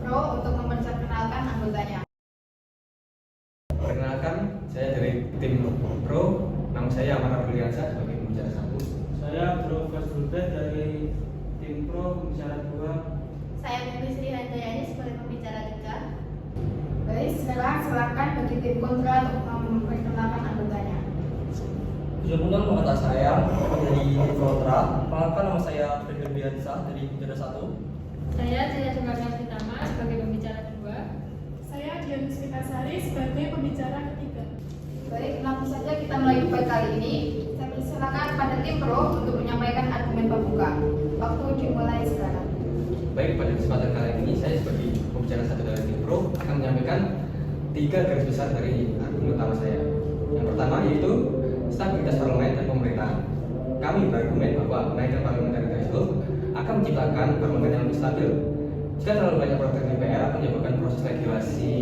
Pro untuk memperkenalkan anggotanya. Perkenalkan, saya dari tim Pro. Nama saya Amar Ardiansyah sebagai pembicara 1. Saya Bro Fasrulbet dari tim Pro pembicara 2. Saya Mimi Sri Handayani sebagai pembicara 3. Baik, sekarang silakan bagi tim kontra untuk memperkenalkan anggotanya. Sebelumnya mengenal saya dari kontra. Perkenalkan, nama saya Fredrik Biansa dari pembicara 1. Saya Jaya Sungarna Pitama sebagai pembicara 2. Saya Dian Sari sebagai pembicara ketiga. Baik, langsung saja kita mulai debat kali ini. Saya persilakan pada tim Pro untuk menyampaikan argumen pembuka. Waktu dimulai sekarang. Baik, pada kesempatan kali ini saya sebagai pembicara 1 dari tim Pro akan menyampaikan 3 garis besar dari argumen utama saya. Yang pertama yaitu stabilitas parlemen dan pemerintah. Kami berargumen bahwa menaikkan parliamentary threshold akan menciptakan parlemen yang lebih stabil. Jika terlalu banyak praktek DPR akan menyebabkan proses legislasi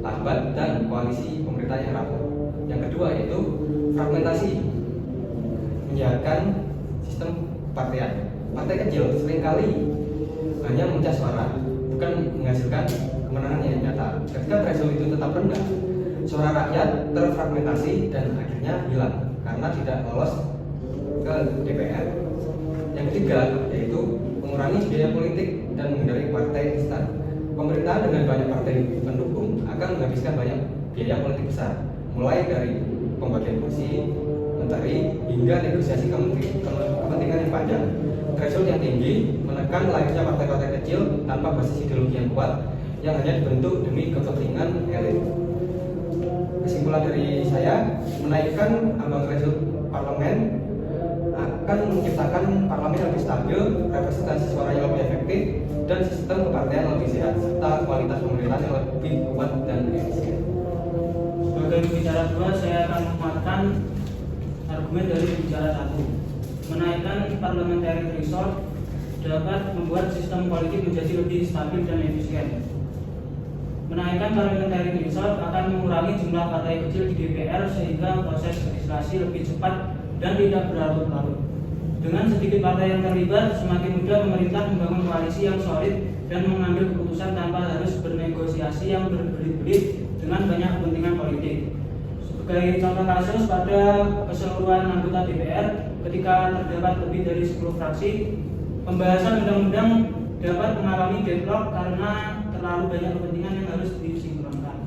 lambat dan koalisi pemerintah yang rapuh. Yang kedua yaitu fragmentasi, menjalankan sistem partian. Partai kecil seringkali hanya memecah suara, bukan menghasilkan kemenangan yang nyata. Ketika threshold itu tetap rendah, suara rakyat terfragmentasi dan akhirnya hilang karena tidak lolos ke DPR. Yang ketiga yaitu mengurangi biaya politik dan menghindari partai instan. Pemerintah dengan banyak partai pendukung akan menghabiskan banyak biaya politik besar, mulai dari pembagian kursi menteri hingga negosiasi kepentingan yang panjang. Threshold yang tinggi menekan lahirnya partai-partai kecil tanpa basis ideologi yang kuat yang hanya dibentuk demi kepentingan elit. Kesimpulan dari saya, menaikkan ambang threshold parlemen akan menciptakan parlemen yang lebih stabil, representasi suara yang lebih efektif, dan sistem kepartean yang lebih sehat, serta kualitas pemerintahan yang lebih kuat dan efisien. Sebagai pembicara 2, saya akan menguatkan argumen dari pembicara 1. Menaikkan parliamentary threshold dapat membuat sistem politik menjadi lebih stabil dan efisien. Menaikkan parliamentary threshold akan mengurangi jumlah partai kecil di DPR sehingga proses legislasi lebih cepat dan tidak berlarut-larut. Dengan sedikit partai yang terlibat, semakin mudah pemerintah membangun koalisi yang solid dan mengambil keputusan tanpa harus bernegosiasi yang berbelit-belit dengan banyak kepentingan politik. Sebagai contoh kasus, pada keseluruhan anggota DPR, ketika terdapat lebih dari 10 fraksi, pembahasan undang-undang dapat mengalami deadlock karena terlalu banyak kepentingan yang harus disinkronkan.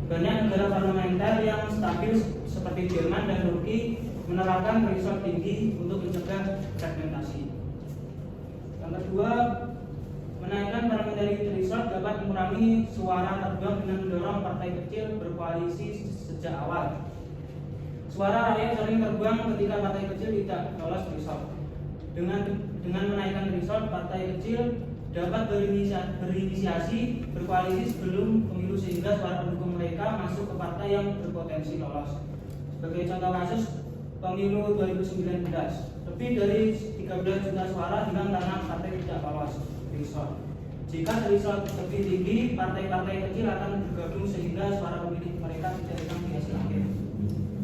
Banyak negara parlementer yang stabil seperti Jerman dan Turki menerapkan threshold tinggi untuk mencegah fragmentasi. Yang kedua, menaikkan parliamentary threshold dapat mengurangi suara terbang dengan mendorong partai kecil berkoalisi sejak awal. Suara rakyat sering terbang ketika partai kecil tidak lolos threshold. Dengan menaikkan threshold, partai kecil dapat berinisiasi berkoalisi sebelum pemilu sehingga suara pendukung mereka masuk ke partai yang berpotensi lolos. Sebagai contoh kasus, pemilu 2019, lebih dari 13 juta suara hilang karena partai tidak lolos threshold. Jika threshold lebih tinggi, partai-partai kecil akan bergabung sehingga suara pemilih mereka tidak hilang di hasil akhir.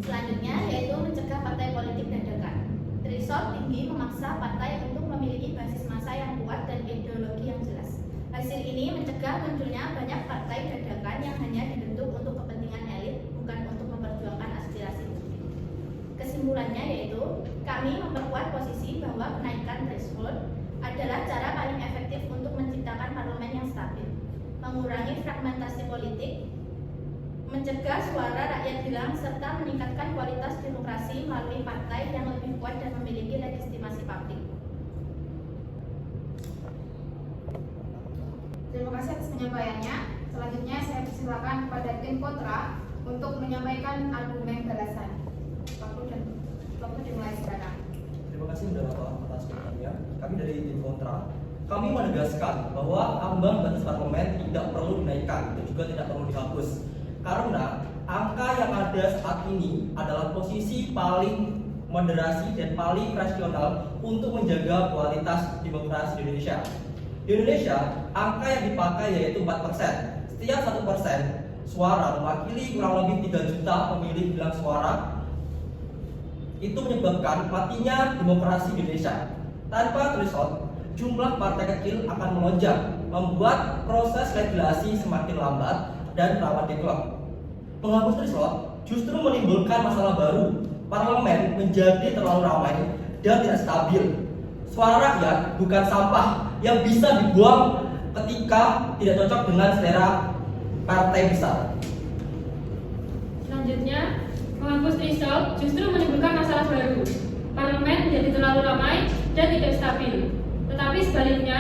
Selanjutnya yaitu mencegah partai politik dadakan. Threshold tinggi memaksa partai untuk memiliki basis massa yang kuat dan ideologi yang jelas. Hasil ini mencegah munculnya banyak partai dadakan yang hanya dibentuk untuk kepentingan elit, bukan untuk memperjuangkan aspirasi publik. Kesimpulannya yaitu, kami memperkuat posisi bahwa kenaikan threshold adalah cara paling efektif untuk menciptakan parlemen yang stabil, mengurangi fragmentasi politik, mencegah suara rakyat hilang, serta meningkatkan kualitas demokrasi melalui partai yang lebih kuat dan memiliki legitimasi publik. Terima kasih atas penyampaiannya. Selanjutnya saya persilakan kepada tim kontra untuk menyampaikan argumen balasan. Waktu dimulai sekarang. Terima kasih Mbak Bapak atas pertanyaannya. Kami dari tim kontra, kami menegaskan bahwa ambang batas parlemen tidak perlu dinaikkan dan juga tidak perlu dihapus. Karena angka yang ada saat ini adalah posisi paling moderasi dan paling rasional untuk menjaga kualitas demokrasi di Indonesia. Di Indonesia, angka yang dipakai yaitu 4%. Setiap 1% suara mewakili kurang lebih 3 juta pemilih bilang suara. Itu menyebabkan matinya demokrasi di Indonesia. Tanpa threshold, jumlah partai kecil akan melonjak, membuat proses regulasi semakin lambat dan rawan deadlock. Penghapus threshold justru menimbulkan masalah baru. Parlemen menjadi terlalu ramai dan tidak stabil. Suara rakyat bukan sampah yang bisa dibuang ketika tidak cocok dengan selera partai besar. Selanjutnya, menghapus threshold justru menimbulkan masalah baru. Parlemen menjadi terlalu ramai dan tidak stabil. Tetapi sebaliknya,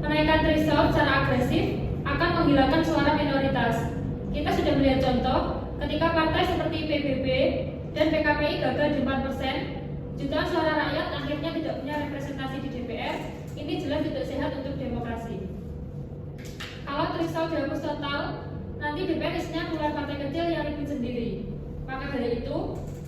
menaikkan threshold secara agresif akan menghilangkan suara minoritas. Kita sudah melihat contoh ketika partai seperti PBB dan PKPI gagal di 4%, jutaan suara rakyat akhirnya tidak punya representasi di DPR. Ini jelas tidak sehat untuk demokrasi. Kalau threshold dihapus total, nanti DPR isinya puluhan partai kecil yang ribut sendiri. Maka dari itu,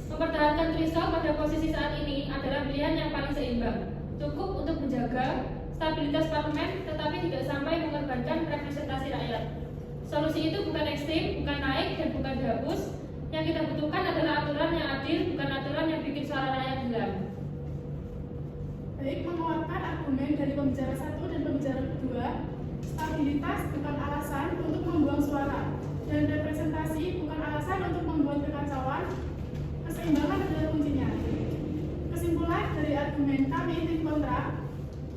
mempertahankan threshold pada posisi saat ini adalah pilihan yang paling seimbang. Cukup untuk menjaga stabilitas parlemen, tetapi tidak sampai mengorbankan representasi rakyat. Solusi itu bukan ekstrim, bukan naik, dan bukan dihapus. Yang kita butuhkan adalah aturan yang adil, bukan aturan yang bikin suara rakyat hilang. Baik, menguatkan argumen dari pembicara 1 dan pembicara 2, stabilitas bukan alasan untuk membuang suara, dan representasi bukan alasan untuk membuat kekacauan. Keseimbangan adalah kuncinya. Kesimpulan dari argumen kami tim kontra,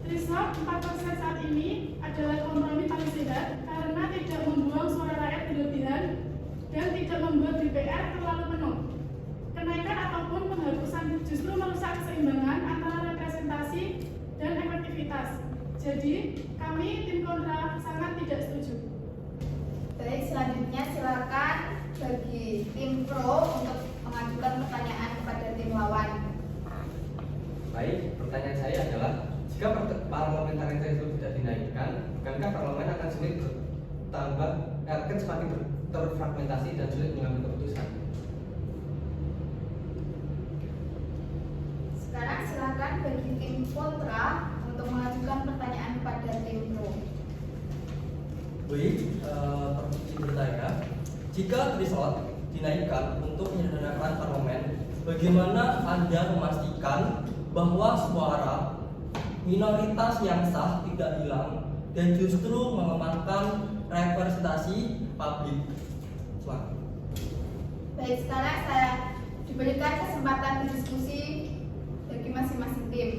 threshold 4% saat ini adalah kompromi paling sehat karena tidak membuang suara rakyat berlebihan dan tidak membuat DPR terlalu penuh. Kenaikan ataupun penghapusan justru merusak keseimbangan antara representasi dan efektivitas. Jadi, kami tim kontra sangat tidak setuju. Baik, selanjutnya silakan bagi tim pro untuk mengajukan pertanyaan kepada tim lawan. Baik, pertanyaan saya adalah jika parliamentarian threshold tidak dinaikkan, bukankah parlemen akan sulit bertambah, akan semakin terfragmentasi dan sulit mengambil keputusan? Sekarang silakan bagi tim kontra untuk mengajukan pertanyaan kepada tim pro. Baik, permisi bertanya, jika threshold dinaikkan untuk menyederhanakan parlemen, bagaimana Anda memastikan bahwa suara minoritas yang sah tidak hilang dan justru mengamankan representasi publik? Selamat. Baik, sekarang saya diberikan kesempatan berdiskusi bagi masing-masing tim.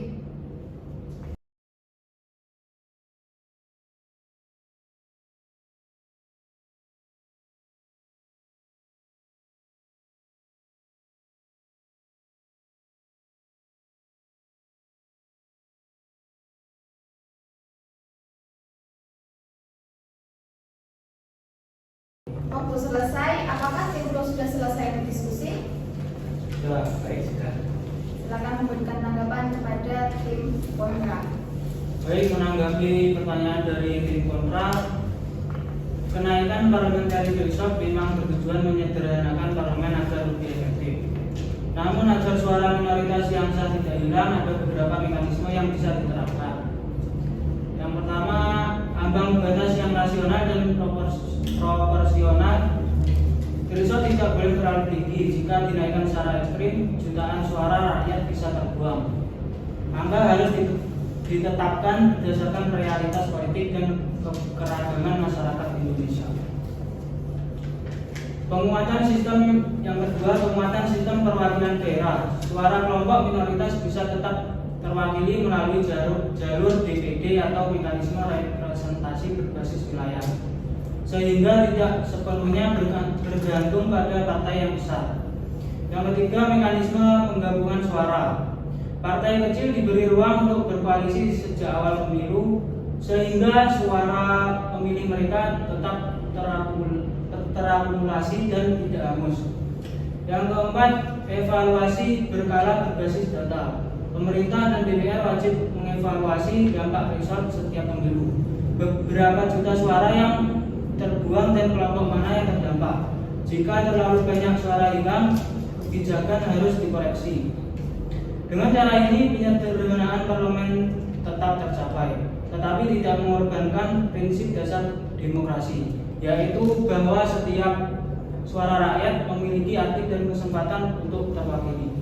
Waktu selesai, apakah tim pro sudah selesai berdiskusi? Ya, baik, sudah. Silakan memberikan tanggapan kepada tim kontra. Baik, menanggapi pertanyaan dari tim kontra, kenaikan parliamentary threshold memang bertujuan menyederhanakan parlemen agar lebih efektif. Namun agar suara minoritas yang sah tidak hilang, ada beberapa mekanisme yang bisa diterapkan. Yang pertama, ambang batas yang rasional dan proporsional. Threshold tidak boleh terlalu tinggi. Jika dinaikkan secara ekstrim, jutaan suara rakyat bisa terbuang. Angka harus ditetapkan berdasarkan realitas politik dan keragaman masyarakat Indonesia. Penguatan sistem yang kedua, penguatan sistem perwakilan daerah. Suara kelompok minoritas bisa tetap terwakili melalui jalur DPD atau mekanisme representasi berbasis wilayah, sehingga tidak sepenuhnya bergantung pada partai yang besar. Yang ketiga, mekanisme penggabungan suara. Partai kecil diberi ruang untuk berkoalisi sejak awal pemilu, sehingga suara pemilih mereka tetap terakumulasi dan tidak hangus. Yang keempat, evaluasi berkala berbasis data. Pemerintah dan DPR wajib mengevaluasi dampak threshold setiap pemilu. Beberapa juta suara yang terbuang dan kelompok mana yang terdampak. Jika terlalu banyak suara hilang, kebijakan harus dikoreksi. Dengan cara ini, penyederhanaan parlemen tetap tercapai, tetapi tidak mengorbankan prinsip dasar demokrasi, yaitu bahwa setiap suara rakyat memiliki arti dan kesempatan untuk terwakili.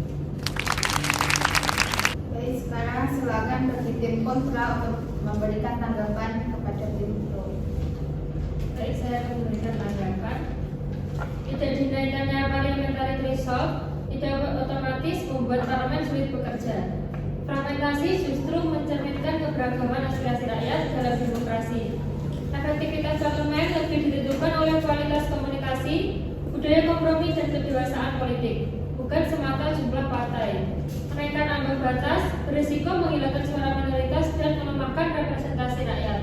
Baik, Sekarang silakan bagi tim kontra untuk memberikan tanggapan kepada tim pro. Baik, saya akan memberikan tanggapan. Tidak dinaikannya parliamentary threshold tidak otomatis membuat parlemen sulit bekerja. Fragmentasi justru mencerminkan keberagaman aspirasi rakyat dalam demokrasi. Efektivitas parlemen lebih ditentukan oleh kualitas komunikasi, budaya kompromi dan kedewasaan politik, bukan semata jumlah partai. Kenaikan ambang batas berisiko menghilangkan suara minoritas dan melemahkan representasi rakyat.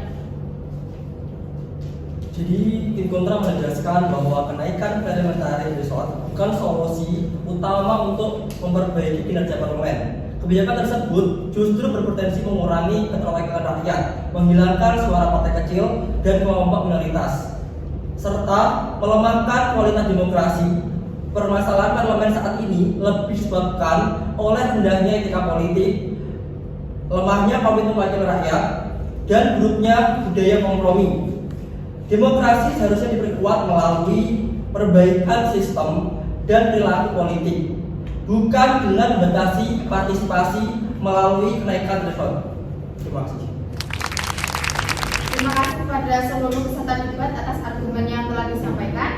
Jadi tim kontra menegaskan bahwa kenaikan parliamentary threshold bukan solusi utama untuk memperbaiki kinerja parlemen. Kebijakan tersebut justru berpotensi mengurangi keterwakilan rakyat, menghilangkan suara partai kecil dan kelompok minoritas, serta melemahkan kualitas demokrasi. Permasalahan parlemen saat ini lebih disebabkan oleh rendahnya etika politik, lemahnya komitmen wakil rakyat, dan buruknya budaya kompromi. Demokrasi seharusnya diperkuat melalui perbaikan sistem dan perilaku politik, bukan dengan membatasi partisipasi melalui kenaikan threshold. Terima kasih. Terima kasih kepada seluruh peserta debat atas argumen yang telah disampaikan.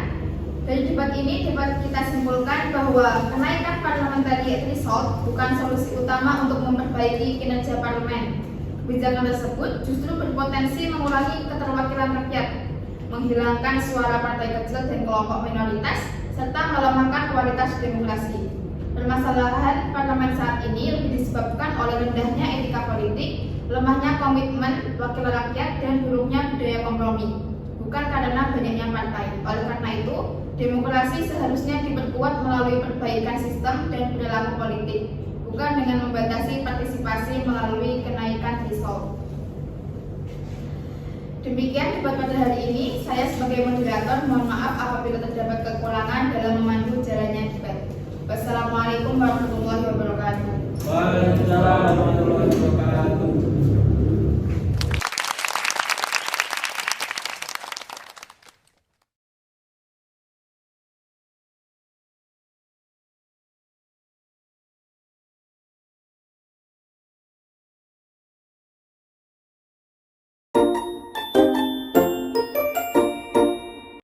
Dari debat ini dapat kita simpulkan bahwa kenaikan parliamentary threshold bukan solusi utama untuk memperbaiki kinerja parlemen. Kebijakan tersebut justru berpotensi mengurangi keterwakilan rakyat, menghilangkan suara partai kecil dan kelompok minoritas, serta melemahkan kualitas demokrasi. Permasalahan parlemen saat ini lebih disebabkan oleh rendahnya etika politik, lemahnya komitmen wakil rakyat, dan buruknya budaya kompromi, bukan karena banyaknya partai. Oleh karena itu, demokrasi seharusnya diperkuat melalui perbaikan sistem dan perilaku politik, bukan dengan membatasi partisipasi melalui kenaikan threshold. Demikian debat pada hari ini. Saya sebagai moderator mohon maaf apabila terdapat kekurangan dalam memandu jalannya debat. Wassalamualaikum warahmatullahi wabarakatuh. Waalaikumsalam warahmatullahi wabarakatuh.